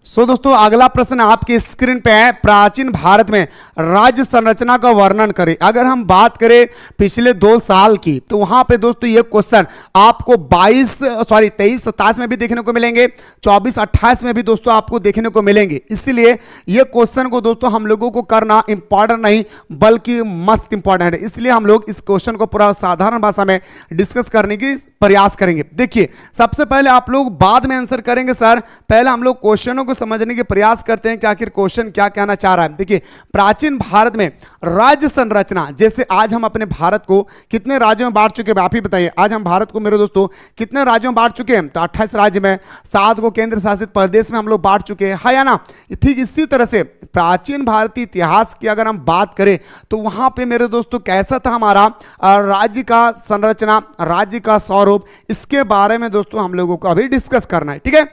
दोस्तों अगला प्रश्न आपकी स्क्रीन पे है। प्राचीन भारत में राज्य संरचना का वर्णन करें। अगर हम बात करें पिछले 2 साल की, तो वहां पे दोस्तों ये क्वेश्चन आपको 23, 27 में भी देखने को मिलेंगे, 24, 28 में भी दोस्तों आपको देखने को मिलेंगे। इसलिए ये क्वेश्चन को दोस्तों हम लोगों को करना इंपॉर्टेंट नहीं बल्कि मस्ट इंपॉर्टेंट है। इसलिए हम लोग इस क्वेश्चन को पूरा साधारण भाषा में डिस्कस करने की प्रयास करेंगे। देखिए, सबसे पहले आप लोग बाद में आंसर करेंगे सर, पहले हम लोग क्वेश्चनों को समझने के प्रयास करते हैं कि आखिर क्वेश्चन क्या कहना चाह रहा है। देखिए, प्राचीन भारत में राज्य संरचना, जैसे आज हम अपने भारत को कितने राज्यों में बांट चुके हैं, आप ही बताइए। आज हम भारत को मेरे दोस्तों कितने राज्यों में बांट चुके हैं? तो 28 राज्य में, 7 को केंद्र शासित प्रदेश में हम लोग बांट चुके हैं, है या ना। ठीक इसी तरह से प्राचीन भारतीय इतिहास की अगर हम बात करें तो वहां पे मेरे दोस्तों कैसा था हमारा राज्य का संरचना, राज्य का स्वरूप, इसके बारे में दोस्तों हम लोगों को अभी डिस्कस करना है। ठीक है,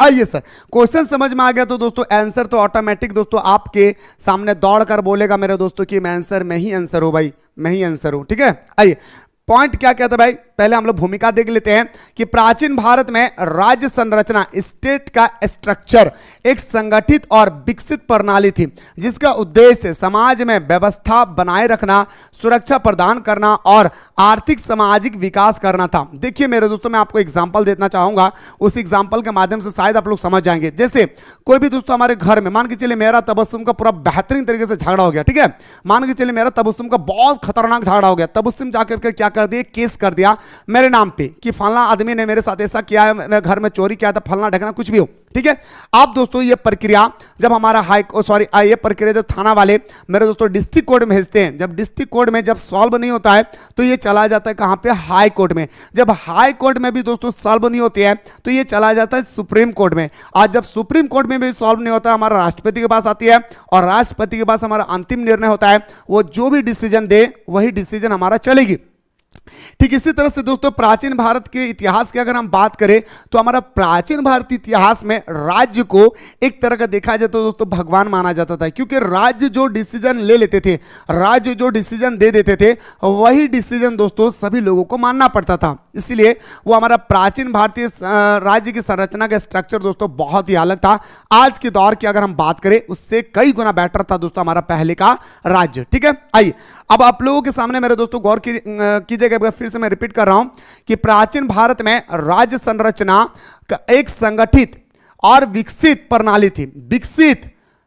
आइए सर, क्वेश्चन समझ में आ गया तो दोस्तों आंसर तो ऑटोमेटिक दोस्तों आपके सामने दौड़कर बोलेगा मेरे दोस्तों कि मैं आंसर, मैं ही आंसर हूं भाई, मैं ही आंसर हूं। ठीक है, आइए पॉइंट क्या कहता है भाई, पहले हम लोग भूमिका देख लेते हैं कि प्राचीन भारत में राज्य संरचना, स्टेट का स्ट्रक्चर एक संगठित और विकसित प्रणाली थी जिसका उद्देश्य समाज में व्यवस्था बनाए रखना, सुरक्षा प्रदान करना और आर्थिक सामाजिक विकास करना था। देखिए मेरे दोस्तों, मैं आपको एग्जांपल देना चाहूंगा, उस एग्जांपल के माध्यम से शायद आप लोग समझ जाएंगे। जैसे कोई भी दोस्तों हमारे घर में, मान के चलिए मेरा तबस्सुम का पूरा बेहतरीन तरीके से झगड़ा हो गया। ठीक है, मान के चलिए मेरा तबस्सुम का बहुत खतरनाक झगड़ा हो गया, तबस्सुम जाकर के क्या कर दिया, केस कर दिया मेरे नाम पे कि फलना आदमी ने मेरे साथ ऐसा किया है, मेरे घर में चोरी किया था, फलना ढकना कुछ भी हो। ठीक है, आप दोस्तों ये प्रक्रिया जब हमारा ये प्रक्रिया जब थाना वाले मेरे दोस्तों डिस्ट्रिक्ट कोर्ट में भेजते हैं, जब डिस्ट्रिक्ट कोर्ट में जब सॉल्व नहीं होता है तो ये चला जाता है कहां पे, हाई कोर्ट में। जब हाई कोर्ट में भी दोस्तों सॉल्व नहीं होती है तो ये चला जाता है सुप्रीम कोर्ट में। आज जब सुप्रीम कोर्ट में भी सॉल्व नहीं होता, हमारा राष्ट्रपति के पास आती है और राष्ट्रपति के पास हमारा अंतिम निर्णय होता है। वो जो भी डिसीजन दे वही डिसीजन हमारा चलेगी। ठीक इसी तरह से दोस्तों प्राचीन भारत के इतिहास की अगर हम बात करें तो हमारा प्राचीन भारतीय इतिहास में राज्य को एक तरह का देखा जाए तो दोस्तों भगवान माना जाता था, क्योंकि राज्य जो डिसीजन ले लेते थे, राज्य जो डिसीजन दे देते थे, वही डिसीजन दोस्तों सभी लोगों को मानना पड़ता था। इसलिए वो हमारा प्राचीन भारतीय राज्य की संरचना का स्ट्रक्चर दोस्तों बहुत ही अलग था। आज के दौर की अगर हम बात करें उससे कई गुना बेटर था दोस्तों हमारा पहले का राज्य। ठीक है, आइए अब आप लोगों के सामने मेरे दोस्तों गौर कीजिएगा, फिर से मैं रिपीट कर रहा हूं कि प्राचीन भारत में राज्य संरचना का एक संगठित और विकसित प्रणाली थी। विकसित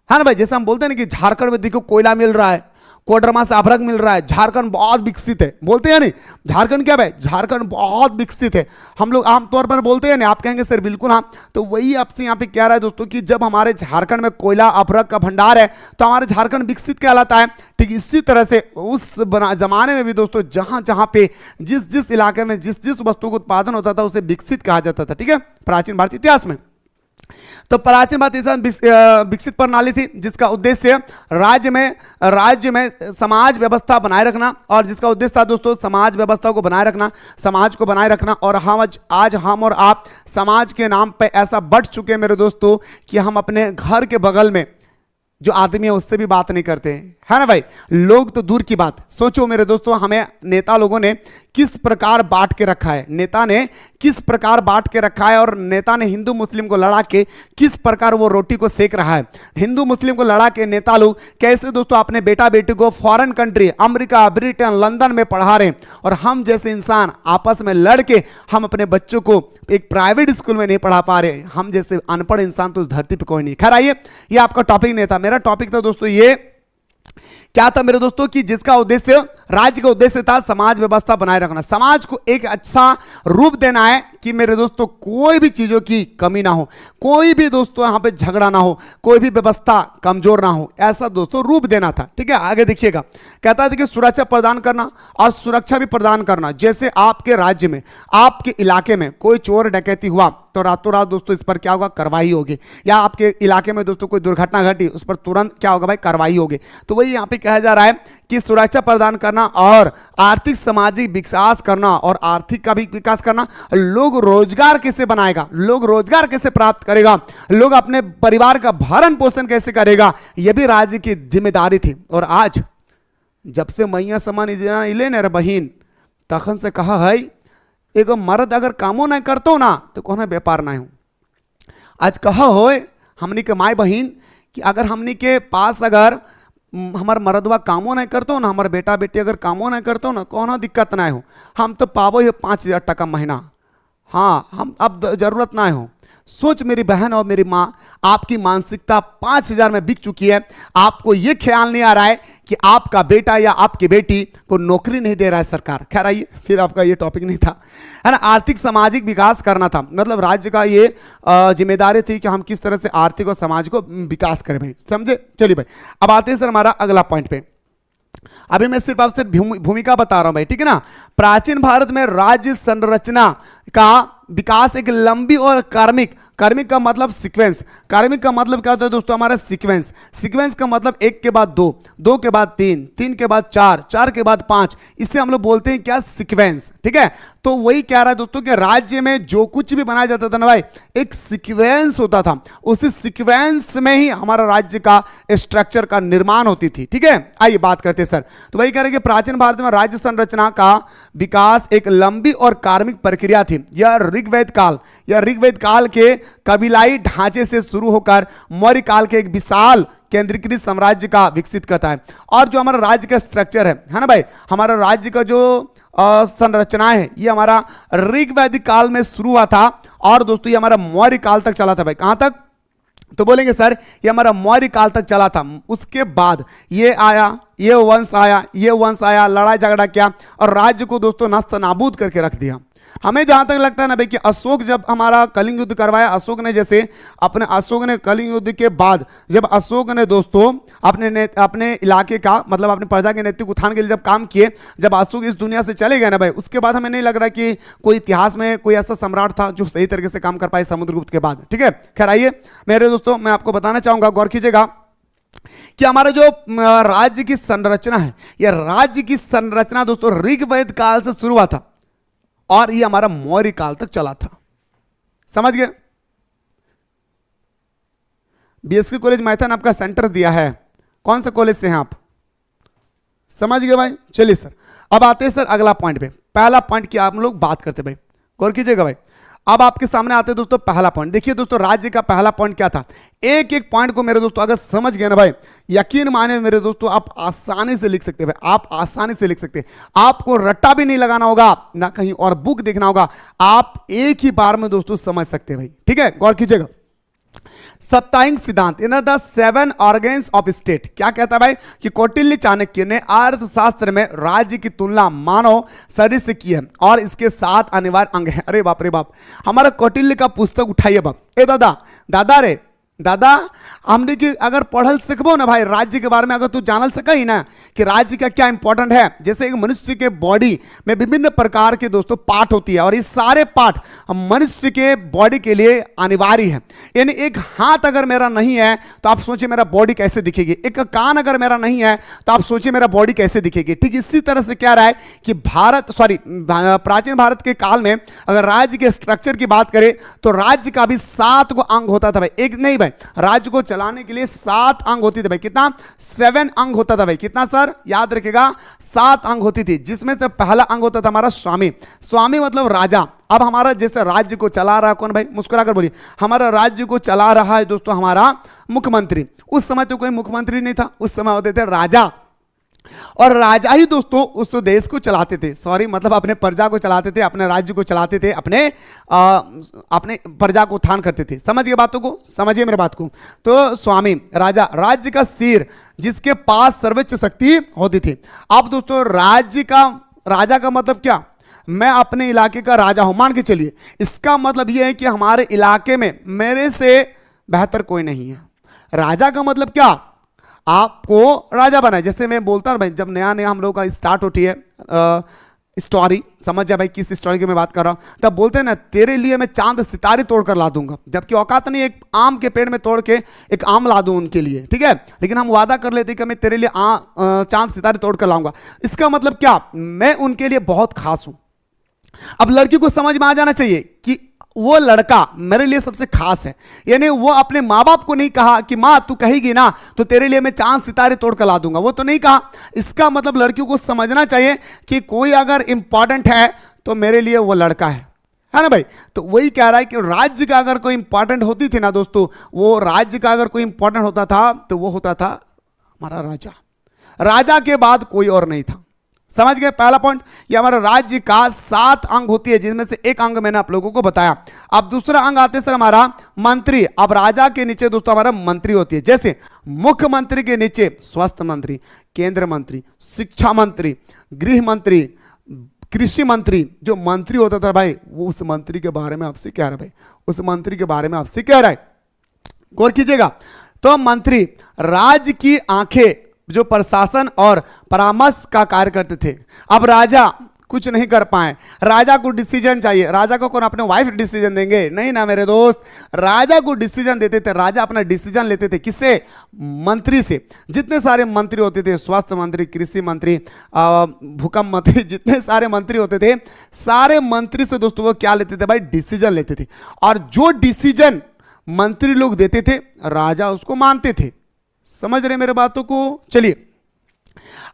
है ना भाई, जैसे हम बोलते हैं ना कि झारखंड में देखो कोयला मिल रहा है, कोडरमा से अभ्रक मिल रहा है, झारखंड बहुत विकसित है, बोलते हैं नहीं, झारखंड क्या भाई, झारखंड बहुत विकसित है। हम लोग आमतौर पर बोलते हैं ना, आप कहेंगे सर बिल्कुल हाँ, तो वही आपसे यहाँ पे कह रहा है दोस्तों कि जब हमारे झारखंड में कोयला अभ्रक का भंडार है तो हमारे झारखंड विकसित कहलाता है। ठीक इसी तरह से उस जमाने में भी दोस्तों जहां जहां पे जिस जिस इलाके में जिस जिस वस्तु का उत्पादन होता था उसे विकसित कहा जाता था। ठीक है, प्राचीन भारतीय इतिहास में तो प्राचीन भारतीय विकसित प्रणाली थी जिसका उद्देश्य राज्य में समाज व्यवस्था बनाए रखना, और जिसका उद्देश्य था दोस्तों समाज व्यवस्था को बनाए रखना, समाज को बनाए रखना। और आज हम और आप समाज के नाम पे ऐसा बढ़ चुके हैं मेरे दोस्तों कि हम अपने घर के बगल में जो आदमी है उससे भी बात नहीं करते हैं, है ना भाई। लोग तो दूर की बात, सोचो मेरे दोस्तों हमें नेता लोगों ने किस प्रकार बांट के रखा है, नेता ने किस प्रकार बांट के रखा है, और नेता ने हिंदू मुस्लिम को लड़ा के किस प्रकार वो रोटी को सेक रहा है। हिंदू मुस्लिम को लड़ा के नेता लोग कैसे दोस्तों अपने बेटा बेटी को foreign country America, Britain, London में पढ़ा रहे हैं, और हम जैसे इंसान आपस में लड़ के हम अपने बच्चों को एक प्राइवेट स्कूल में नहीं पढ़ा पा रहे। हम जैसे अनपढ़ इंसान तो उस धरती पर कोई नहीं। खैर आइए, ये आपका टॉपिक नहीं था, मेरा टॉपिक था दोस्तों ये क्या था मेरे दोस्तों कि जिसका उद्देश्य, राज्य का उद्देश्य था समाज व्यवस्था बनाए रखना, समाज को एक अच्छा रूप देना है कि मेरे दोस्तों कोई भी चीजों की कमी ना हो, कोई भी दोस्तों यहां पे झगड़ा ना हो, कोई भी व्यवस्था कमजोर ना हो, ऐसा दोस्तों रूप देना था। ठीक है, आगे देखिएगा, कहता था कि सुरक्षा प्रदान करना और सुरक्षा भी प्रदान करना। जैसे आपके राज्य में, आपके इलाके में कोई चोर डकैती हुआ तो रातों रात दोस्तों इस पर क्या होगा, कार्रवाई होगी। या आपके इलाके में दोस्तों कोई दुर्घटना घटी, उस पर तुरंत क्या होगा भाई, कार्रवाई होगी। तो वही यहाँ पे कहा जा रहा है कि सुरक्षा प्रदान करना और आर्थिक सामाजिक विकास करना, और आर्थिक का भी विकास करना। लोग रोजगार कैसे बनाएगा, लोग रोजगार कैसे प्राप्त करेगा, लोग अपने परिवार का भरण पोषण कैसे करेगा, यह भी राज्य की जिम्मेदारी थी। और आज जब से मैया समान इले न बहिन तखन से कहा है एगो मर्द अगर कामो नहीं करतो ना तो कोना व्यापार नहीं हो। आज कहा हो हमनी के माई बहन कि अगर हमनी के पास अगर हमार मरदवा कामो नहीं करतो ना, हमार बेटा बेटी अगर कामो नहीं करतो ना, कोनो दिक्कत ना हो, हम तो पाबो ही 5,000 टका महीना। हाँ, हम अब जरूरत ना हो। सोच मेरी बहन और मेरी माँ, आपकी मानसिकता 5,000 में बिक चुकी है। आपको यह ख्याल नहीं आ रहा है कि आपका बेटा या आपकी बेटी को नौकरी नहीं दे रहा है सरकार। खैर आइए, फिर आपका ये टॉपिक नहीं था, है ना। आर्थिक सामाजिक विकास करना था, मतलब राज्य का ये जिम्मेदारी थी कि हम किस तरह से आर्थिक और समाज को विकास करें भाई, समझे। चलिए भाई, अब आते हैं सर हमारा अगला पॉइंट पे। अभी मैं सिर्फ आपसे भूमिका बता रहा हूं भाई, ठीक है ना। प्राचीन भारत में राज्य संरचना का विकास एक लंबी और कार्मिक का मतलब सीक्वेंस, कार्मिक का मतलब क्या होता है दोस्तों, हमारा सीक्वेंस। सीक्वेंस का मतलब 1 के बाद 2, 2 के बाद 3, 3 के बाद 4, 4 के बाद 5, इससे हम लोग बोलते हैं क्या, सीक्वेंस, ठीक है। तो वही कह रहा है दोस्तों कि राज्य में जो कुछ भी बनाया जाता था ना भाई, एक सीक्वेंस होता था, उसी सीक्वेंस में ही हमारा राज्य का स्ट्रक्चर का निर्माण होती थी, ठीक है। आइए बात करते हैं सर। तो वही कह रहे हैं कि प्राचीन भारत में राज्य संरचना का विकास एक लंबी और कार्मिक प्रक्रिया थी। यह ऋग्वेद काल के कबीलाई ढांचे से शुरू होकर मौर्य काल के एक विशाल केंद्रीकृत साम्राज्य का विकसित करता है। और जो हमारा राज्य का स्ट्रक्चर है ना भाई, हमारा राज्य का जो संरचना है, ये हमारा ऋग्वैदिक काल में शुरू हुआ था और दोस्तों ये हमारा मौर्य काल तक चला था भाई। कहां तक, तो बोलेंगे सर ये हमारा मौर्य काल तक चला था। उसके बाद ये आया, ये वंश आया, लड़ाई झगड़ा किया और राज्य को दोस्तों नस्त नाबूद करके रख दिया। हमें जहां तक लगता है ना भाई कि अशोक जब हमारा कलिंग युद्ध करवाया, अशोक ने कलिंग युद्ध के बाद जब अशोक ने दोस्तों अपने इलाके का मतलब अपने प्रजा के नैतिक उत्थान के लिए जब काम किए, जब अशोक इस दुनिया से चले गए ना भाई, उसके बाद हमें नहीं लग रहा कि कोई इतिहास में कोई ऐसा सम्राट था जो सही तरीके से काम कर पाए समुद्रगुप्त के बाद, ठीक है। खैर आइए मेरे दोस्तों, मैं आपको बताना चाहूंगा, गौर कीजिएगा कि हमारा जो राज्य की संरचना है, यह राज्य की संरचना दोस्तों ऋग्वेद काल से शुरू हुआ था और ये हमारा मौर्य काल तक चला था। समझ गए। बीएसके कॉलेज मैथन आपका सेंटर दिया है, कौन सा कॉलेज से हैं आप, समझ गए भाई। चलिए सर, अब आते हैं सर अगला पॉइंट पे। पहला पॉइंट की आप लोग बात करते भाई, गौर कीजिएगा भाई। अब आपके सामने आते हैं दोस्तों पहला पॉइंट। देखिए दोस्तों, राज्य का पहला पॉइंट क्या था। एक एक पॉइंट को मेरे दोस्तों अगर समझ गए ना भाई, यकीन माने मेरे दोस्तों, आप आसानी से लिख सकते हैं भाई, आप आसानी से लिख सकते हैं। आपको रट्टा भी नहीं लगाना होगा, ना कहीं और बुक देखना होगा, आप एक ही बार में दोस्तों समझ सकते हैं भाई, ठीक है। गौर कीजिएगा, सप्ताहिक सिद्धांत in the 7 organs of state क्या कहता है भाई कि कौटिल्य चाणक्य ने अर्थशास्त्र में राज्य की तुलना मानव शरीर से की है और इसके 7 अनिवार्य अंग हैं। अरे बाप रे बाप, हमारा कौटिल्य का पुस्तक उठाइए बाप। ए दादा हमने कि अगर पढ़ल सीखबो ना भाई राज्य के बारे में, अगर तू जानल सका ही ना कि राज्य का क्या इंपॉर्टेंट है। जैसे एक मनुष्य के बॉडी में विभिन्न प्रकार के दोस्तों पार्ट होती है और ये सारे पार्ट मनुष्य के बॉडी के लिए अनिवार्य है। यानी एक हाथ अगर मेरा नहीं है तो आप सोचिए मेरा बॉडी कैसे दिखेगी, एक कान अगर मेरा नहीं है तो आप सोचिए मेरा बॉडी कैसे दिखेगी। ठीक इसी तरह से क्या रहा है कि प्राचीन भारत के काल में अगर राज्य के स्ट्रक्चर की बात करें तो राज्य का भी 7 को अंग होता था भाई, एक नहीं भाई, राज्य को चलाने के लिए 7 अंग होती थी भाई। कितना? 7 अंग होता था भाई। कितना सर? याद रखिएगा 7 अंग होती थी, जिसमें से पहला अंग होता था हमारा स्वामी। स्वामी मतलब राजा। अब हमारा जैसे राज्य को चला रहा कौन भाई? मुस्कुराकर बोलिए। हमारा राज्य को चला रहा है दोस्तों हमारा मुख्यमंत्री। उस समय तो कोई मुख्यमंत्री नहीं था, उस समय होते थे राजा, और राजा ही दोस्तों उस देश को चलाते थे, मतलब अपने प्रजा को चलाते थे, अपने राज्य को चलाते थे, अपने प्रजा को उत्थान करते थे। समझिए बातों को, समझिए मेरे बात को। तो स्वामी राजा, राज्य का सिर जिसके पास सर्वोच्च शक्ति होती थी। अब दोस्तों राजा का मतलब क्या? मैं अपने इलाके का राजा हूं, मान के चलिए। इसका मतलब यह है कि हमारे इलाके में मेरे से बेहतर कोई नहीं है। राजा का मतलब क्या? आपको राजा बनाए। जैसे मैं बोलता हूं भाई, जब नया नया हम लोगों का स्टार्ट होती है स्टोरी, समझ जा भाई किस स्टोरी की मैं बात कर रहा हूं, तब बोलते हैं ना तेरे लिए मैं चांद सितारे तोड़कर ला दूंगा, जबकि औकात नहीं एक आम के पेड़ में तोड़ के एक आम ला दूं उनके लिए, ठीक है। लेकिन हम वादा कर लेते कि मैं तेरे लिए चांद सितारे तोड़कर लाऊंगा। इसका मतलब क्या? मैं उनके लिए बहुत खास हूं। अब लड़की को समझ में आ जाना चाहिए कि वो लड़का मेरे लिए सबसे खास है। यानी वो अपने माँ बाप को नहीं कहा कि माँ तू कहेगी ना तो तेरे लिए मैं चांद सितारे तोड़ कर ला दूंगा, वो तो नहीं कहा। इसका मतलब लड़कियों को समझना चाहिए कि कोई अगर इंपॉर्टेंट है तो मेरे लिए वो लड़का है। है ना भाई। तो वही कह रहा है कि राज्य का अगर कोई इंपॉर्टेंट होती थी ना दोस्तों, वो राज्य का अगर कोई इंपॉर्टेंट होता था तो वो होता था हमारा राजा। राजा के बाद कोई और नहीं था। समझ गए पहला पॉइंट। ये हमारा राज्य का 7 अंग होती है, जिनमें से एक अंग मैंने आप लोगों को बताया। अब दूसरा अंग आते सर हमारा मंत्री। अब राजा के नीचे दोस्तों हमारा मंत्री होती है, जैसे मुख्यमंत्री के नीचे स्वास्थ्य मंत्री, केंद्र मंत्री, शिक्षा मंत्री, गृह मंत्री, कृषि मंत्री। जो मंत्री होता था भाई, वो उस मंत्री के बारे में आपसे कह रहा है भाई, उस मंत्री के बारे में आपसे कह रहा है, गौर कीजिएगा। तो मंत्री राज्य की आंखें, जो प्रशासन और परामर्श का कार्य करते थे। अब राजा कुछ नहीं कर पाए, राजा को डिसीजन चाहिए। राजा को कौन अपने वाइफ डिसीजन देंगे? नहीं ना मेरे दोस्त, राजा को डिसीजन देते थे। राजा अपना डिसीजन लेते थे किससे? मंत्री से। जितने सारे मंत्री होते थे, स्वास्थ्य मंत्री, कृषि मंत्री, भूकंप मंत्री, जितने सारे मंत्री होते थे, सारे मंत्री से दोस्तों वो क्या लेते थे भाई? डिसीजन लेते थे। और जो डिसीजन मंत्री लोग देते थे, राजा उसको मानते थे। समझ रहे मेरे बातों को? चलिए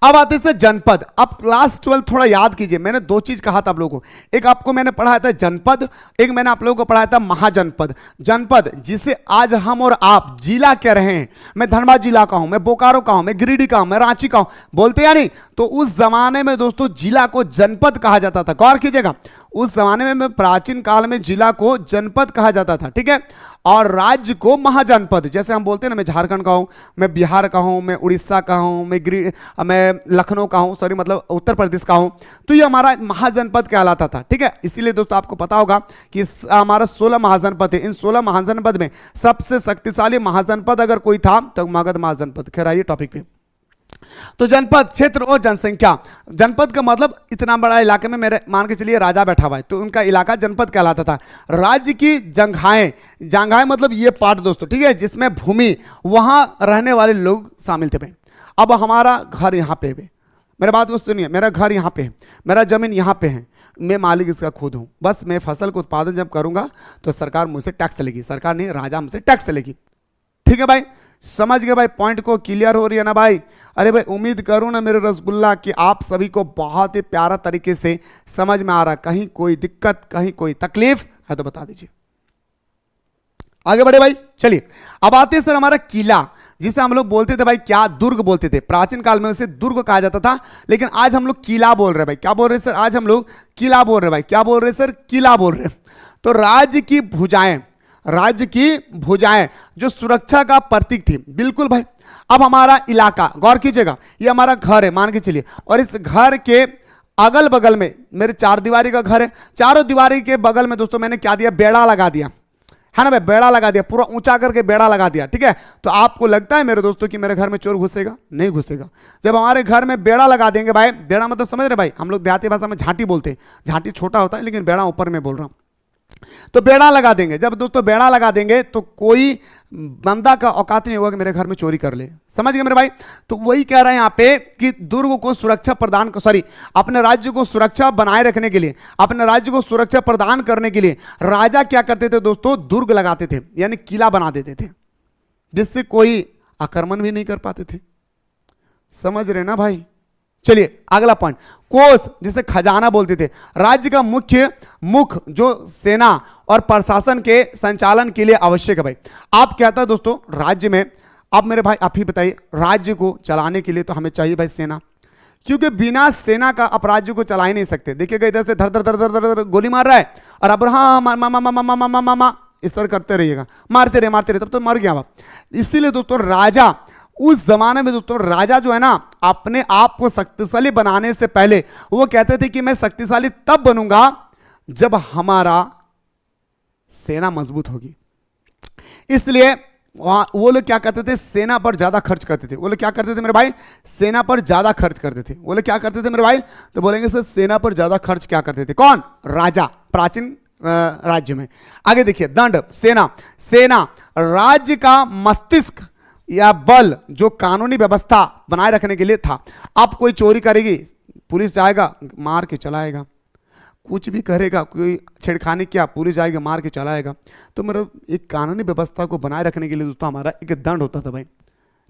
अब आते से जनपद। अब क्लास 12 थोड़ा याद कीजिए, मैंने 2 चीज कहा था आप लोगों को। एक आपको मैंने पढ़ाया था जनपद, एक मैंने आप लोगों को पढ़ाया था महाजनपद। जनपद जिसे आज हम और आप जिला कह रहे हैं। मैं धनबाद जिला का हूं, मैं बोकारो का हूं, मैं गिरिडीह का हूं, मैं रांची का हूं, बोलते या नहीं? तो उस जमाने में दोस्तों जिला को जनपद कहा जाता था। गौर कीजिएगा, उस जमाने में प्राचीन काल में जिला को जनपद कहा जाता था, ठीक है। और राज्य को महाजनपद। जैसे हम बोलते हैं ना, मैं झारखंड का हूं, मैं बिहार का हूं, मैं उड़ीसा का हूं, मैं लखनऊ का हूं, सॉरी मतलब उत्तर प्रदेश का हूं, तो ये हमारा महाजनपद कहलाता था, ठीक है। इसीलिए दोस्तों आपको पता होगा कि हमारा 16 महाजनपद है। इन 16 महाजनपद में सबसे शक्तिशाली महाजनपद अगर कोई था तो मगध महाजनपद। खैर आइए टॉपिक पे। तो जनपद क्षेत्र और जनसंख्या। जनपद का मतलब इतना बड़ा इलाके में मेरे मान के चलिए राजा बैठा हुआ है, तो उनका इलाका जनपद कहलाता था। राज्य की जंघाएं, जंघाएं मतलब ये पार्ट दोस्तों, ठीक है, जिसमें भूमि, वहां रहने वाले लोग शामिल थे भाई। अब हमारा घर यहाँ पे है, मेरे बात को सुनिए, मेरा घर यहाँ पे है, मेरा जमीन यहाँ पे है, मैं मालिक इसका खुद हूँ। बस मैं फसल का उत्पादन जब करूंगा तो सरकार मुझसे टैक्स लेगी, सरकार नहीं राजा मुझसे टैक्स लेगी, ठीक है भाई। समझ गए भाई? पॉइंट को क्लियर हो रही है ना भाई? अरे भाई उम्मीद करूं ना मेरे रसगुल्ला कि आप सभी को बहुत ही प्यारा तरीके से समझ में आ रहा। कहीं कोई दिक्कत, कहीं कोई तकलीफ है तो बता दीजिए। आगे बढ़े भाई, चलिए अब आते हैं सर हमारा किला, जिसे हम लोग बोलते थे भाई क्या? दुर्ग बोलते थे। प्राचीन काल में उसे दुर्ग कहा जाता था, लेकिन आज हम लोग किला बोल रहे हैं भाई। क्या बोल रहे हैं सर? आज हम लोग किला बोल रहे हैं भाई। क्या बोल रहे हैं सर? किला बोल रहे हैं। तो राज्य की भुजाएं, राज्य की भुजाएं जो सुरक्षा का प्रतीक थी, बिल्कुल भाई। अब हमारा इलाका, गौर कीजिएगा, ये हमारा घर है मान के चलिए, और इस घर के अगल बगल में मेरे 4 दीवारी का घर है। चारों दीवारी के बगल में दोस्तों मैंने क्या दिया? बेड़ा लगा दिया, है ना भाई? बेड़ा लगा दिया, पूरा ऊंचा करके बेड़ा लगा दिया, ठीक है। तो आपको लगता है मेरे दोस्तों कि मेरे घर में चोर घुसेगा? नहीं घुसेगा। जब हमारे घर में बेड़ा लगा देंगे भाई, बेड़ा मतलब समझ रहे भाई, हम लोग देहाती भाषा में झांटी बोलते हैं, झांटी छोटा होता है लेकिन बेड़ा ऊपर में बोल रहा हूं। तो बेड़ा लगा देंगे, जब दोस्तों बेड़ा लगा देंगे तो कोई बंदा का औकात नहीं होगा कि मेरे घर में चोरी कर ले। समझ गए मेरे भाई? तो वही कह रहे हैं यहां पे कि दुर्ग को सुरक्षा प्रदान, सॉरी अपने राज्य को सुरक्षा बनाए रखने के लिए, अपने राज्य को सुरक्षा प्रदान करने के लिए राजा क्या करते थे दोस्तों? दुर्ग लगाते थे, यानी किला बना देते थे, जिससे कोई आक्रमण भी नहीं कर पाते थे। समझ रहे ना भाई? चलिए अगला पॉइंट, कोष जिसे खजाना बोलते थे। राज्य का मुख्य मुख जो सेना और प्रशासन के संचालन के लिए आवश्यक है भाई। आप कहता है दोस्तों राज्य में, अब मेरे भाई आप ही बताइए, राज्य को चलाने के लिए तो हमें चाहिए भाई सेना, क्योंकि बिना सेना का आप राज्य को चला ही नहीं सकते। देखिएगा इधर से धर धर धर धर धर गोली मार रहा है और अब हाँ मा इस तरह करते रहिएगा, मारते रहे तब तो मर गया आप। इसीलिए दोस्तों राजा उस जमाने में दोस्तों, राजा जो है ना, अपने आप को शक्तिशाली बनाने से पहले वो कहते थे कि मैं शक्तिशाली तब बनूंगा जब हमारा सेना मजबूत होगी। इसलिए वो लोग क्या करते थे? सेना पर ज्यादा खर्च करते थे। वो लोग क्या करते थे मेरे भाई? सेना पर ज्यादा खर्च करते थे। वो लोग क्या करते थे मेरे भाई? तो बोलेंगे सर सेना पर ज्यादा खर्च क्या करते थे? कौन? राजा, प्राचीन राज्य में। आगे देखिए, दंड, सेना। सेना राज्य का मस्तिष्क या बल जो कानूनी व्यवस्था बनाए रखने के लिए था। अब कोई चोरी करेगी, पुलिस जाएगा मार के चलाएगा, कुछ भी करेगा, कोई छेड़खानी किया, पुलिस जाएगा मार के चलाएगा। तो मतलब एक कानूनी व्यवस्था को बनाए रखने के लिए दोस्तों हमारा एक दंड होता था भाई,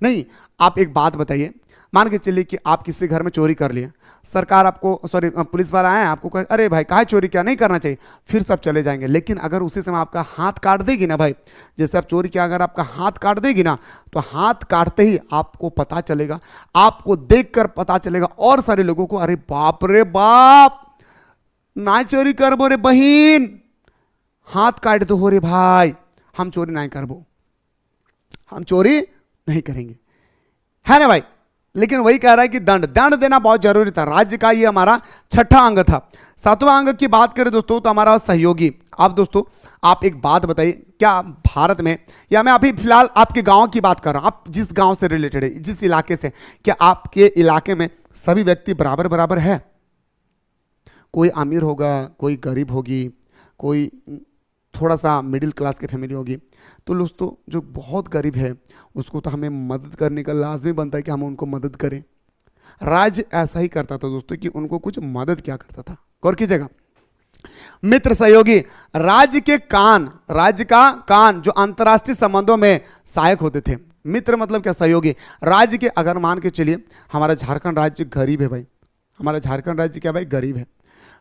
नहीं। आप एक बात बताइए, मान के चलिए कि आप किसी घर में चोरी कर लिए, सरकार आपको, सॉरी पुलिस वाला आए आपको कहे अरे भाई कहाँ चोरी किया, नहीं करना चाहिए, फिर सब चले जाएंगे। लेकिन अगर उसी समय आपका हाथ काट देगी ना भाई, जैसे आप चोरी किया, अगर आपका हाथ काट देगी ना, तो हाथ काटते ही आपको पता चलेगा, आपको देखकर पता चलेगा और सारे लोगों को, अरे बाप रे बाप, ना चोरी करबो रे बहन, हाथ काट दो हो रे भाई, हम चोरी नहीं करबो, हम चोरी नहीं करेंगे, है ना भाई। लेकिन वही कह रहा है कि दंड दंड देना बहुत जरूरी था। राज्य का ये हमारा छठा अंग था। सातवां अंग की बात करें दोस्तों तो हमारा सहयोगी। अब दोस्तों आप एक बात बताइए, क्या भारत में, या मैं अभी फिलहाल आपके गांव की बात कर रहा हूं, आप जिस गांव से रिलेटेड है, जिस इलाके से, क्या आपके इलाके में सभी व्यक्ति बराबर बराबर है? कोई अमीर होगा, कोई गरीब होगी, कोई थोड़ा सा मिडिल क्लास की फैमिली होगी। तो दोस्तों जो बहुत गरीब है उसको तो हमें मदद करने का लाजमी बनता है कि हम उनको मदद करें। राज्य ऐसा ही करता था दोस्तों कि उनको कुछ मदद क्या करता था, गौर कीजिएगा। मित्र सहयोगी, राज्य के कान, राज्य का कान जो अंतर्राष्ट्रीय संबंधों में सहायक होते थे। मित्र मतलब क्या, सहयोगी। राज्य के, अगर मान के चलिए हमारा झारखंड राज्य गरीब है भाई, हमारा झारखंड राज्य क्या भाई, गरीब है,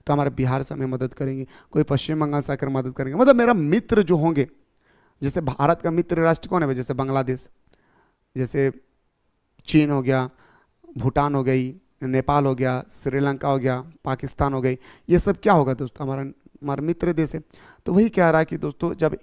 तो हमारे बिहार से हमें मदद करेंगे, कोई पश्चिम बंगाल से आकर मदद करेंगे। मतलब मेरा मित्र जो होंगे, जैसे भारत का मित्र राष्ट्र कौन है भाई, जैसे बांग्लादेश, जैसे चीन हो गया, भूटान हो गई, नेपाल हो गया, श्रीलंका हो गया, पाकिस्तान हो गई, ये सब क्या होगा दोस्तों, हमारा हमारा मित्र देश है। तो वही कह रहा है कि दोस्तों जब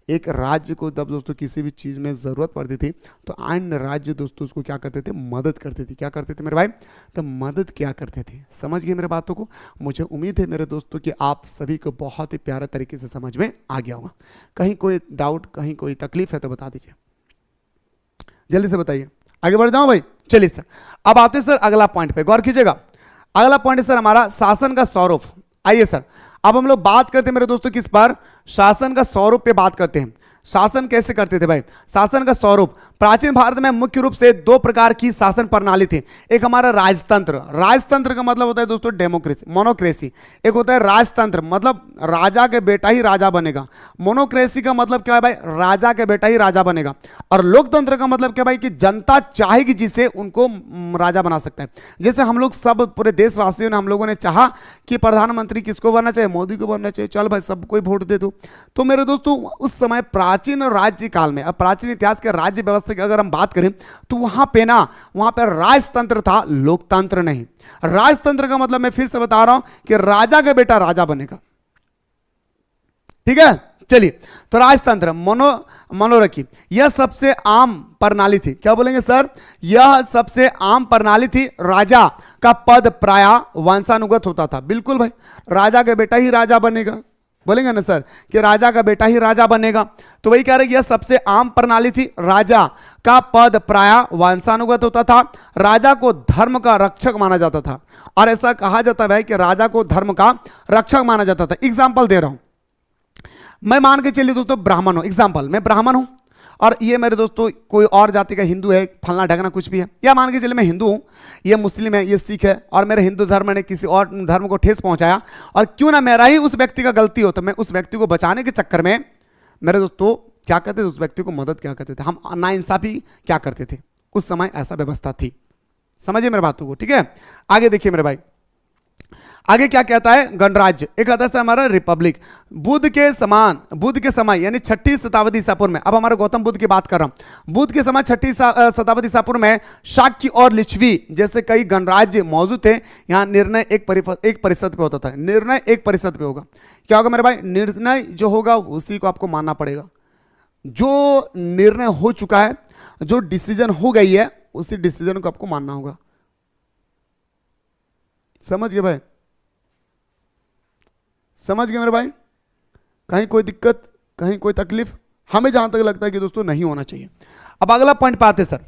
एक राज्य को जब दोस्तों किसी भी चीज़ में ज़रूरत पड़ती थी तो अन्य राज्य दोस्तों उसको क्या करते थे, मदद करते थे। क्या करते थे मेरे भाई, तो मदद क्या करते थे। समझ गए मेरे बातों को। मुझे उम्मीद है मेरे दोस्तों कि आप सभी को बहुत ही प्यारे तरीके से समझ में आ गया होगा। कहीं कोई डाउट, कहीं कोई तकलीफ है तो बता दीजिए, जल्दी से बताइए, आगे बढ़ जाओ भाई। चलिए सर, अब आते सर अगला पॉइंट पे, गौर कीजिएगा। अगला पॉइंट है सर हमारा शासन का स्वरूप। आइए सर, अब हम लोग बात करते हैं मेरे दोस्तों किस पर, शासन का स्वरूप पे बात करते हैं। शासन कैसे करते थे भाई, शासन का स्वरूप। प्राचीन भारत में मुख्य रूप से दो प्रकार की शासन प्रणाली थी। एक हमारा राजतंत्र, राजतंत्र का मतलब होता है दोस्तों डेमोक्रेसी, मोनोक्रेसी। एक होता है राजतंत्र, मतलब राजा के बेटा ही राजा बनेगा। मोनोक्रेसी का मतलब क्या है भाई, राजा के बेटा ही राजा बनेगा। और लोकतंत्र का मतलब क्या भाई, कि जनता चाहेगी जिसे उनको राजा बना सकता है। जैसे हम लोग सब पूरे देशवासियों ने, हम लोगों ने चाहा कि प्रधानमंत्री किसको बनना चाहिए, मोदी को बनना चाहिए, चल भाई सब कोई वोट दे दो। तो मेरे दोस्तों उस समय प्राचीन राज्य काल में, अब प्राचीन इतिहास के राज्य व्यवस्था की अगर हम बात करें तो वहां पे राजतंत्र था, लोकतंत्र नहीं। राजतंत्र का मतलब मैं फिर से बता रहा हूं कि राजा का बेटा राजा बनेगा, ठीक है। चलिए, तो राजतंत्र मनोरखी, यह सबसे आम प्रणाली थी। क्या बोलेंगे सर, यह सबसे आम प्रणाली थी। राजा का पद प्रायः वंशानुगत होता था। बिल्कुल भाई, राजा का बेटा ही राजा बनेगा, बोलेंगे ना सर कि राजा का बेटा ही राजा बनेगा। तो वही कह रहे यह सबसे आम प्रणाली थी। राजा का पद प्रायः वंशानुगत होता था। राजा को धर्म का रक्षक माना जाता था, और ऐसा कहा जाता है कि राजा को धर्म का रक्षक माना जाता था। एग्जाम्पल दे रहा हूं, मैं मान के चलिए दोस्तों ब्राह्मण हूं, एग्जाम्पल मैं ब्राह्मण हूं, और ये मेरे दोस्तों कोई और जाति का हिंदू है, फलना ढगना कुछ भी है, या मान के चलिए मैं हिंदू हूँ, ये मुस्लिम है, ये सिख है, और मेरे हिंदू धर्म ने किसी और धर्म को ठेस पहुंचाया, और क्यों ना मेरा ही उस व्यक्ति का गलती हो, तो मैं उस व्यक्ति को बचाने के चक्कर में मेरे दोस्तों क्या करते थे, उस व्यक्ति को मदद क्या करते थे, हम नाइंसाफी क्या करते थे। उस समय ऐसा व्यवस्था थी। समझिए मेरे बातों को, ठीक है। आगे देखिए मेरे भाई, आगे क्या कहता है, गणराज्य। एक आता है हमारा रिपब्लिक। बुद्ध के समय यानी 6ठी शताब्दी ईसा पूर्व में, अब हमारे गौतम बुद्ध की बात कर रहा हूं, बुद्ध के समय 6ठी शताब्दी ईसा पूर्व में शाक्य और लिच्छवी जैसे कई गणराज्य मौजूद थे। यहां निर्णय एक परिषद पे होता था। निर्णय एक परिषद पे होगा। क्या होगा मेरे भाई, निर्णय जो होगा उसी को आपको मानना पड़ेगा। जो निर्णय हो चुका है, जो डिसीजन हो गई है, उसी डिसीजन को आपको मानना होगा। समझ गए भाई, समझ गए मेरे भाई। कहीं कोई दिक्कत, कहीं कोई तकलीफ, हमें जहां तक लगता है कि दोस्तों नहीं होना चाहिए। अब अगला पॉइंट पे आते सर,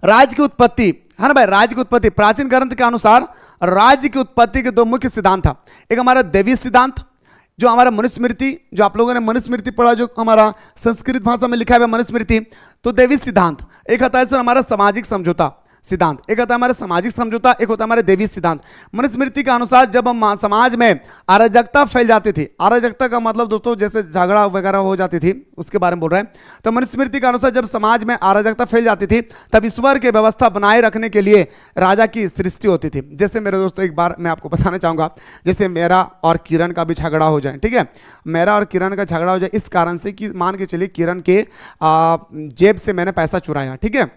राज्य की उत्पत्ति, है ना भाई। राज्य की उत्पत्ति, प्राचीन ग्रंथ के अनुसार राज्य की उत्पत्ति के दो मुख्य सिद्धांत था। एक हमारा देवी सिद्धांत, जो हमारा मनुस्मृति, जो आप लोगों ने मनुस्मृति पढ़ा, जो हमारा संस्कृत भाषा में लिखा है मनुस्मृति, तो देवी सिद्धांत। एक आता है सर हमारा सामाजिक समझौता, सिद्धांत, एक होता है हमारे सामाजिक समझौता, एक होता है हमारे दैवीय सिद्धांत। मनुस्मृति के अनुसार जब समाज में अराजकता फैल जाती थी, अराजकता का मतलब दोस्तों जैसे झगड़ा वगैरह हो जाती थी, उसके बारे में बोल रहे हैं। तो मनुस्मृति के अनुसार जब समाज में अराजकता फैल जाती थी तब ईश्वर की व्यवस्था बनाए रखने के लिए राजा की सृष्टि होती थी। जैसे मेरे दोस्तों एक बार मैं आपको बताना चाहूंगा, जैसे मेरा और किरण का भी झगड़ा हो जाए, ठीक है, मेरा और किरण का झगड़ा हो जाए इस कारण से कि मान के चलिए किरण के जेब से मैंने पैसा चुराया, ठीक है।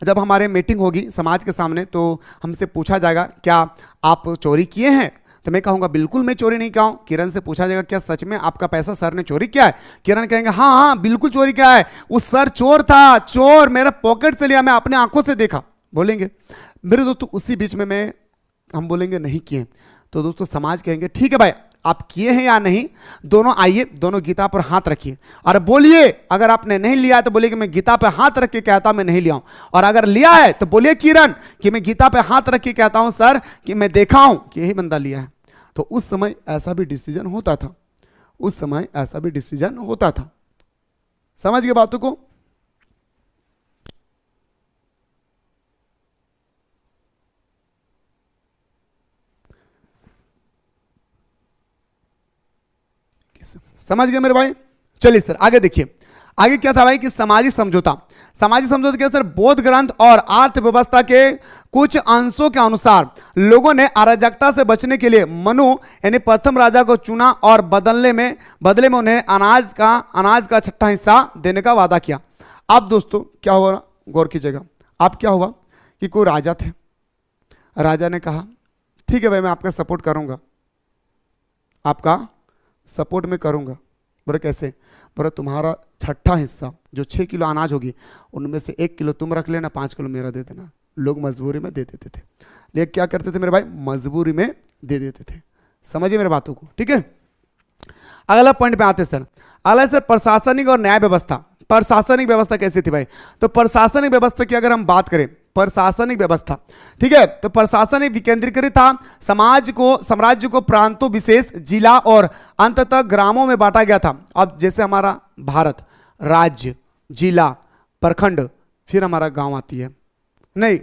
जब हमारे मीटिंग होगी समाज के सामने तो हमसे पूछा जाएगा क्या आप चोरी किए हैं, तो मैं कहूंगा बिल्कुल मैं चोरी नहीं किया हूं। किरण से पूछा जाएगा क्या सच में आपका पैसा सर ने चोरी किया है, किरण कहेंगे हाँ हाँ बिल्कुल चोरी किया है, उस सर चोर था, चोर मेरा पॉकेट से लिया, मैं अपने आंखों से देखा, बोलेंगे। मेरे दोस्तों उसी बीच में हम बोलेंगे नहीं किए, तो दोस्तों समाज कहेंगे ठीक है भाई आप किए हैं या नहीं, दोनों आइए, दोनों गीता पर हाथ रखिए और बोलिए, अगर आपने नहीं लिया है तो बोलिए कि मैं गीता पर हाथ रख के कहता मैं नहीं लिया हूं, और अगर लिया है तो बोलिए किरण कि मैं गीता पर हाथ रख के कहता हूं सर कि मैं देखा हूं कि यही बंदा लिया है। तो उस समय ऐसा भी डिसीजन होता था, उस समय ऐसा भी डिसीजन होता था। समझ गए बातों को? समझ गए मेरे भाई? चलिए सर आगे देखिए, आगे क्या था भाई कि सामाजिक समझौता। सामाजिक समझौता क्या सर? बौद्ध ग्रंथ और अर्थव्यवस्था के कुछ अंशों के अनुसार लोगों ने अराजकता से बचने के लिए मनु यानी प्रथम राजा को चुना और बदले में उन्हें अनाज का छठा हिस्सा देने का वादा किया। अब दोस्तों क्या हुआ, गौर कीजिएगा। अब क्या हुआ कि कोई राजा थे, राजा ने कहा ठीक है भाई मैं आपका सपोर्ट करूंगा, आपका सपोर्ट में करूंगा। बोले कैसे? बोले तुम्हारा छठा हिस्सा जो 6 किलो अनाज होगी उनमें से 1 किलो तुम रख लेना, 5 किलो मेरा दे देना। लोग मजबूरी में दे देते थे, लेकिन क्या करते थे मेरे भाई? मजबूरी में दे देते थे। समझिए मेरे बातों को, ठीक है। अगला पॉइंट पे आते सर। अगला सर प्रशासनिक और न्याय व्यवस्था। प्रशासनिक व्यवस्था कैसी थी भाई? तो प्रशासनिक व्यवस्था की अगर हम बात करें, प्रशासनिक व्यवस्था, ठीक है, तो प्रशासन विकेंद्रीकृत था, साम्राज्य को प्रांतों विशेष जिला और अंततः ग्रामों में बांटा गया था। अब जैसे हमारा भारत राज्य, जिला, प्रखंड, फिर हमारा गांव आती है, नहीं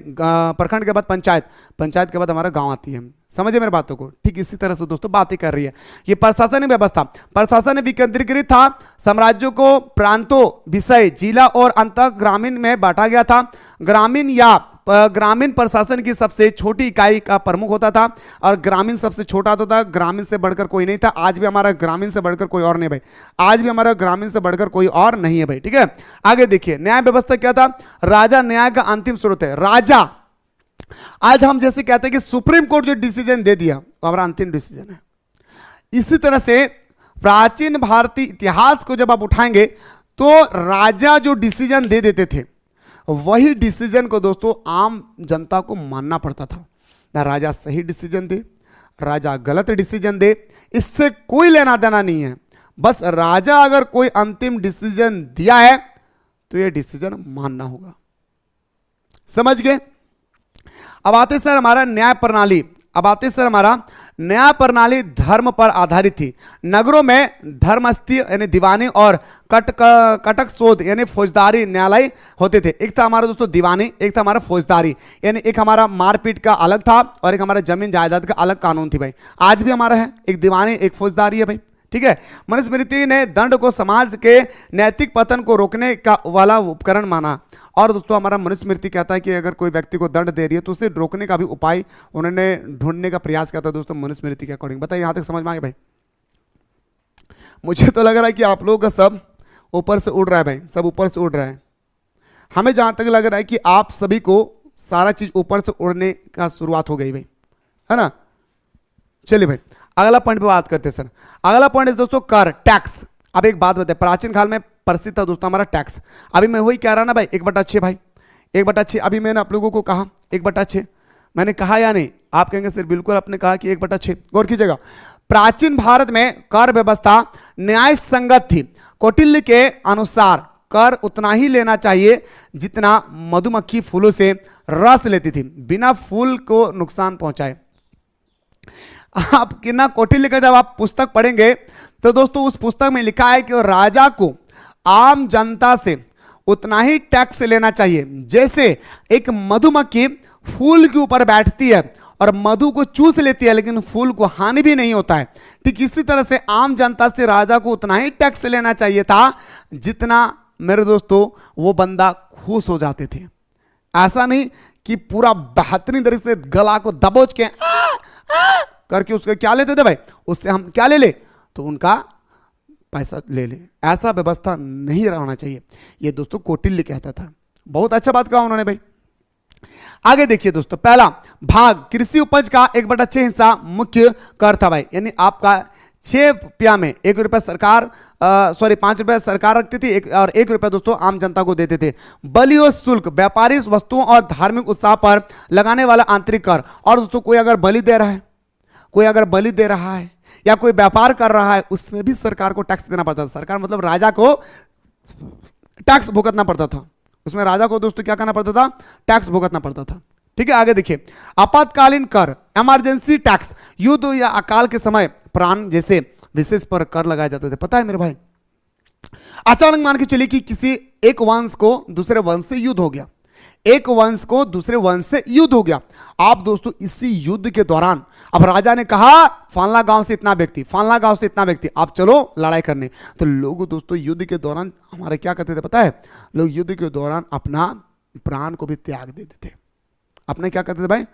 प्रखंड के बाद पंचायत, पंचायत के बाद हमारा गांव आती है। समझे मेरे बातों को? ठीक इसी तरह से दोस्तों बातें कर रही है ये प्रशासनिक व्यवस्था। प्रशासन विकेंद्रीकृत था, साम्राज्यों को प्रांतों विषय जिला और अंतः ग्रामीण में बांटा गया था। ग्रामीण प्रशासन की सबसे छोटी इकाई का प्रमुख होता था, और ग्रामीण सबसे छोटा होता था, ग्रामीण से बढ़कर कोई नहीं था। आज भी हमारा ग्रामीण से बढ़कर कोई और नहीं भाई, आज भी हमारा ग्रामीण से बढ़कर कोई और नहीं है भाई, ठीक है। आगे देखिए न्याय व्यवस्था क्या था? राजा न्याय का अंतिम स्रोत है। राजा, आज हम जैसे कहते हैं कि सुप्रीम कोर्ट जो डिसीजन दे दिया वो हमारा अंतिम डिसीजन है। इसी तरह से प्राचीन भारतीय इतिहास को जब आप उठाएंगे तो राजा जो डिसीजन दे देते थे वही डिसीजन को दोस्तों आम जनता को मानना पड़ता था। ना राजा सही डिसीजन दे, राजा गलत डिसीजन दे, इससे कोई लेना देना नहीं है। बस राजा अगर कोई अंतिम डिसीजन दिया है तो यह डिसीजन मानना होगा। समझ गए? अब आते सर हमारा न्याय प्रणाली। अब आते सर हमारा न्याय प्रणाली धर्म पर आधारित थी। नगरों में धर्मस्थी यानी दीवानी और कटक शोध यानी फौजदारी न्यायालय होते थे। एक था हमारा दोस्तों दीवानी, एक था हमारा फौजदारी, यानी एक हमारा मारपीट का अलग था और एक हमारा जमीन जायदाद का अलग कानून थी भाई। आज भी हमारा है, एक दीवानी एक फौजदारी है भाई, ठीक है। मनुस्मृति ने दंड को समाज के नैतिक पतन को रोकने का वाला उपकरण माना। और दोस्तों हमारा मनुस्मृति कहता है कि अगर कोई व्यक्ति को दंड दे रही है तो उसे रोकने का भी उपाय उन्होंने ढूंढने का प्रयास किया था दोस्तों मनुस्मृति के अकॉर्डिंग। बताइए यहां तक समझ में आ गया भाई? मुझे तो लग रहा है कि आप लोगों का सब ऊपर से उड़ रहा है भाई, सब ऊपर से उड़ रहा है। हमें जहां तक लग रहा है कि आप सभी को सारा चीज ऊपर से उड़ने का शुरुआत हो गई भाई, है ना। चलिए भाई अगला पॉइंट पे बात करते हैं सर। अगला पॉइंट है दोस्तों कर, टैक्स। अब एक बात बताए, प्राचीन काल में प्रसिद्ध था दोस्तों हमारा टैक्स। अभी मैं वही कह रहा ना भाई, 1/6 भाई, 1/6। अभी मैंने आप लोगों को कहा 1/6, मैंने कहा या नहीं? आप कहेंगे सर बिल्कुल आपने कहा कि 1/6। गौर कीजिएगा, प्राचीन भारत में कर व्यवस्था न्याय संगत थी। कौटिल्य के अनुसार कर उतना ही लेना चाहिए जितना मधुमक्खी फूलों से रस लेती थी, बिना फूल को नुकसान पहुंचाए। आप कितना कौटिल्य का जब आप पुस्तक पढ़ेंगे तो दोस्तों उस पुस्तक में लिखा है कि राजा को आम जनता से उतना ही टैक्स लेना चाहिए। जैसे एक मधुमक्खी फूल के ऊपर बैठती है और मधु को चूस लेती है लेकिन फूल को हानि भी नहीं होता है, ठीक इसी तरह से आम जनता से राजा को उतना ही टैक्स लेना चाहिए था जितना मेरे दोस्तों वो बंदा खुश हो जाते थे। ऐसा नहीं कि पूरा बेहतरीन तरीके से गला को दबोच के करके उसके क्या लेते थे भाई, उससे हम क्या ले ले तो उनका पैसा ले ले। ऐसा व्यवस्था नहीं रहना चाहिए, ये दोस्तों कौटिल्य कहता था। बहुत अच्छा बात कहा उन्होंने भाई। आगे देखिए दोस्तों, पहला भाग कृषि उपज का 1/6 हिस्सा मुख्य कर था भाई, यानी आपका 6 रुपया में 1 रुपया सरकार 5 रुपया सरकार रखती थी और 1 रुपया दोस्तों आम जनता को देते थे। बलि और शुल्क व्यापारी वस्तुओं और धार्मिक उत्साह पर लगाने वाला आंतरिक कर। और दोस्तों कोई अगर बलि दे रहा है, कोई अगर बलि दे रहा है या कोई व्यापार कर रहा है, उसमें भी सरकार को टैक्स देना पड़ता था। सरकार मतलब राजा को टैक्स भुगतना पड़ता था, उसमें राजा को दोस्तों क्या करना पड़ता था, टैक्स भुगतना पड़ता था। ठीक है, आगे देखिए, आपातकालीन कर, इमरजेंसी टैक्स, युद्ध या अकाल के समय प्राण जैसे विशेष पर कर लगाए जाते थे। पता है मेरे भाई, अचानक मान के चलिए कि किसी एक वंश को दूसरे वंश से युद्ध हो गया, एक वंश को दूसरे वंश से युद्ध हो गया। आप दोस्तों इसी युद्ध के दौरान अब राजा ने कहा फालना गांव से इतना व्यक्ति, फालना गांव से इतना व्यक्ति, आप चलो लड़ाई करने। तो लोग दोस्तों युद्ध के दौरान हमारे क्या करते थे पता है, लोग युद्ध के दौरान अपना प्राण को भी त्याग देते थे। अपने क्या करते थे भाई,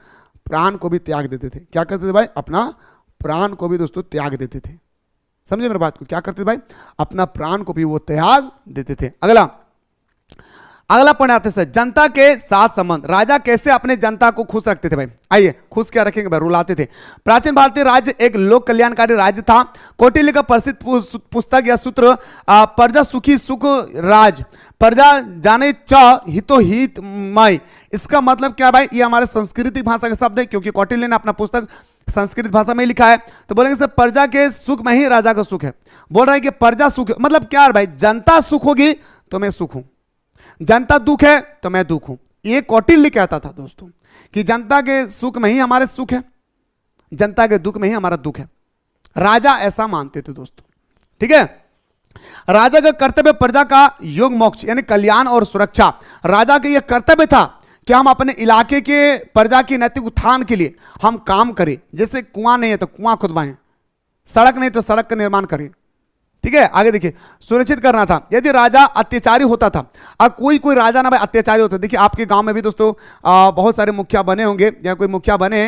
प्राण को भी त्याग देते थे। क्या करते थे भाई, अपना प्राण को भी दोस्तों त्याग देते थे। समझे मेरे बात को, क्या करते थे भाई, अपना प्राण को भी वो त्याग देते थे। अगला पॉइंट आते हैं जनता के साथ संबंध। राजा कैसे अपने जनता को खुश रखते थे भाई, आइए खुश क्या रखेंगे भाई, रुलाते थे। प्राचीन भारतीय राज्य एक लोक कल्याणकारी राज्य था। कौटिल्य का प्रसिद्ध पुस्तक या सूत्र प्रजा सुखी सुख राज, प्रजा जाने च हितो हितमय, इसका मतलब क्या भाई, ये हमारे संस्कृत भाषा का शब्द है क्योंकि कौटिल्य ने अपना पुस्तक संस्कृत भाषा में लिखा है। तो बोलेंगे सर प्रजा के सुख में ही राजा का सुख है। बोल रहा है कि प्रजा सुख मतलब क्या है भाई, जनता सुख होगी तो मैं सुख हूं, जनता दुख है तो मैं दुख हूं। ये कौटिल्य कहता था दोस्तों कि जनता के सुख में ही हमारे सुख है, जनता के दुख में ही हमारा दुख है। राजा ऐसा मानते थे दोस्तों। ठीक है, राजा का कर्तव्य प्रजा का योग मोक्ष यानी कल्याण और सुरक्षा। राजा का यह कर्तव्य था कि हम अपने इलाके के प्रजा के नैतिक उत्थान के लिए हम काम करें। जैसे कुआं नहीं है तो कुआं खुदवाएं, सड़क नहीं तो सड़क का निर्माण करें। ठीक है, आगे देखिए, सुनिश्चित करना था यदि राजा अत्याचारी होता था और कोई राजा ना भाई अत्याचारी होता। देखिए आपके गांव में भी दोस्तों बहुत सारे मुखिया बने होंगे या कोई मुखिया बने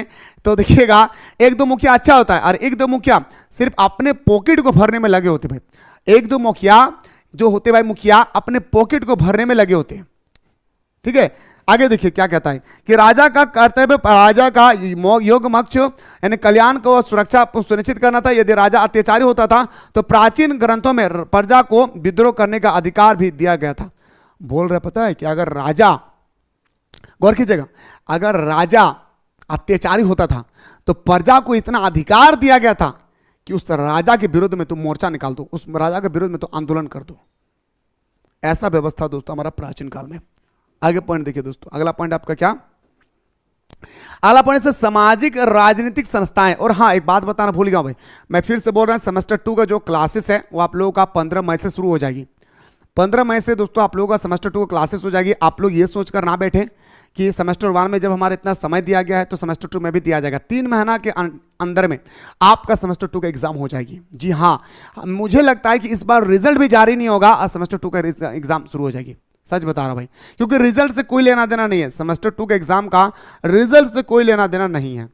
तो देखिएगा एक दो मुखिया अच्छा होता है और एक दो मुखिया सिर्फ अपने पॉकेट को भरने में लगे होते भाई। एक दो मुखिया जो होते भाई, मुखिया अपने पॉकेट को भरने में लगे होते हैं। ठीक है, आगे देखिए क्या कहता है कि राजा का कर्तव्य राजा का योग मोक्ष यानी कल्याण को सुरक्षा सुनिश्चित करना था। यदि राजा अत्याचारी होता था तो प्राचीन ग्रंथों में प्रजा को विद्रोह करने का अधिकार भी दिया गया था। बोल रहे पता है कि अगर राजा, गौर कीजिएगा, अगर राजा अत्याचारी होता था तो प्रजा को इतना अधिकार दिया गया था कि उस राजा के विरुद्ध में तो मोर्चा निकाल दो, उस राजा के विरुद्ध में तो आंदोलन कर दो। ऐसा व्यवस्था दोस्तों हमारा प्राचीन काल में। आगे पॉइंट देखिए दोस्तों, अगला पॉइंट आपका क्या, अगला पॉइंट से सामाजिक राजनीतिक संस्थाएं। और हाँ एक बात बताना भूल गया भाई, मैं फिर से बोल रहा हूं, सेमेस्टर 2 का जो क्लासेस है वो आप लोगों का 15 मई से शुरू हो जाएगी। 15 मई से दोस्तों आप लोगों का सेमेस्टर 2 का क्लासेस हो जाएगी। आप लोग ये सोचकर ना बैठे कि सेमेस्टर 1 में जब हमारा इतना समय दिया गया है तो सेमेस्टर 2 में भी दिया जाएगा। 3 महीना के अंदर में आपका सेमेस्टर 2 का एग्जाम हो जाएगी। जी हाँ, मुझे लगता है कि इस बार रिजल्ट भी जारी नहीं होगा और सेमेस्टर 2 का एग्जाम शुरू हो जाएगी। सच बता रहा हूं भाई, क्योंकि रिजल्ट से कोई लेना देना नहीं है। सेमेस्टर 2 के एग्जाम का रिजल्ट से कोई लेना देना नहीं है।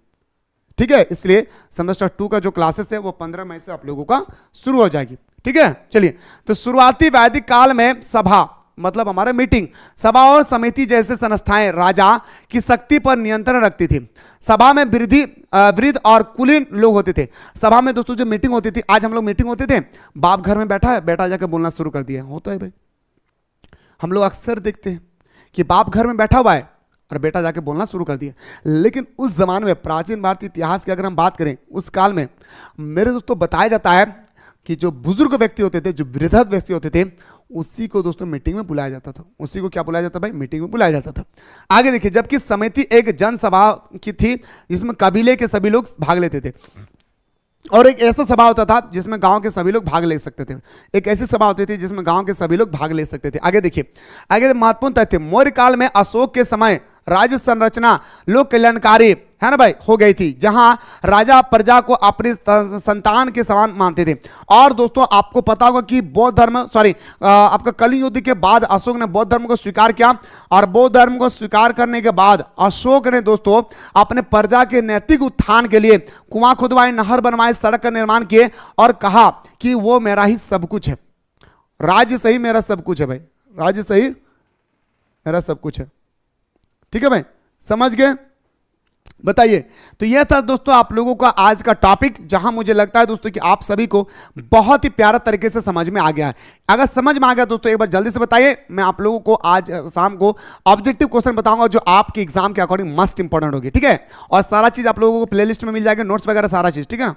ठीक है, इसलिए सेमेस्टर 2 का जो क्लासेस है वो 15 मई से आप लोगों का शुरू हो जाएगी। ठीक है, चलिए, तो शुरुआती वैदिक काल में सभा मतलब हमारा मीटिंग, सभा और समिति जैसे संस्थाएं राजा की शक्ति पर नियंत्रण रखती थी। सभा में वृद्ध और कुलीन लोग होते थे। सभा में दोस्तों जो मीटिंग होती थी, आज हम लोग मीटिंग होते थे, बाप घर में बैठा है, बेटा जाकर बोलना शुरू कर दिया, होता है भाई। हम लोग अक्सर देखते हैं कि बाप घर में बैठा हुआ है और बेटा जाके बोलना शुरू कर दिया। लेकिन उस जमाने में प्राचीन भारतीय इतिहास की अगर हम बात करें, उस काल में मेरे दोस्तों बताया जाता है कि जो बुजुर्ग व्यक्ति होते थे, जो वृद्ध व्यक्ति होते थे, उसी को दोस्तों मीटिंग में बुलाया जाता था। उसी को क्या बुलाया जाता भाई, मीटिंग में बुलाया जाता था। आगे देखिए, जबकि समिति एक जनसभा की थी जिसमें कबीले के सभी लोग भाग लेते थे। और एक ऐसा सभा होता था जिसमें गांव के सभी लोग भाग ले सकते थे। एक ऐसी सभा होती थी जिसमें गांव के सभी लोग भाग ले सकते थे। आगे देखिए, आगे महत्वपूर्ण तथ्य, मौर्य काल में अशोक के समय राज्य संरचना लोक कल्याणकारी है ना भाई हो गई थी, जहां राजा प्रजा को अपनी संतान के समान मानते थे। और दोस्तों आपको पता होगा कि बौद्ध धर्म आपका कलिंग युद्ध के बाद अशोक ने बौद्ध धर्म को स्वीकार किया, और बौद्ध धर्म को स्वीकार करने के बाद अशोक ने दोस्तों अपने प्रजा के नैतिक उत्थान के लिए कुआं खुदवाए, नहर बनवाए, सड़क का निर्माण किए और कहा कि वो मेरा ही सब कुछ है, राज्य सही मेरा सब कुछ है भाई, राज्य सही मेरा सब कुछ है। ठीक है भाई, समझ गए? बताइए। तो यह था दोस्तों आप लोगों का आज का टॉपिक, जहां मुझे लगता है दोस्तों कि आप सभी को बहुत ही प्यारा तरीके से समझ में आ गया है। अगर समझ में आ गया दोस्तों एक बार जल्दी से बताइए। मैं आप लोगों को आज शाम को ऑब्जेक्टिव क्वेश्चन बताऊंगा जो आपके एग्जाम के अकॉर्डिंग मस्ट इंपॉर्टेंट होगी। ठीक है, और सारा चीज आप लोगों को प्लेलिस्ट में मिल जाएगा, नोट्स वगैरह सारा चीज। ठीक है ना।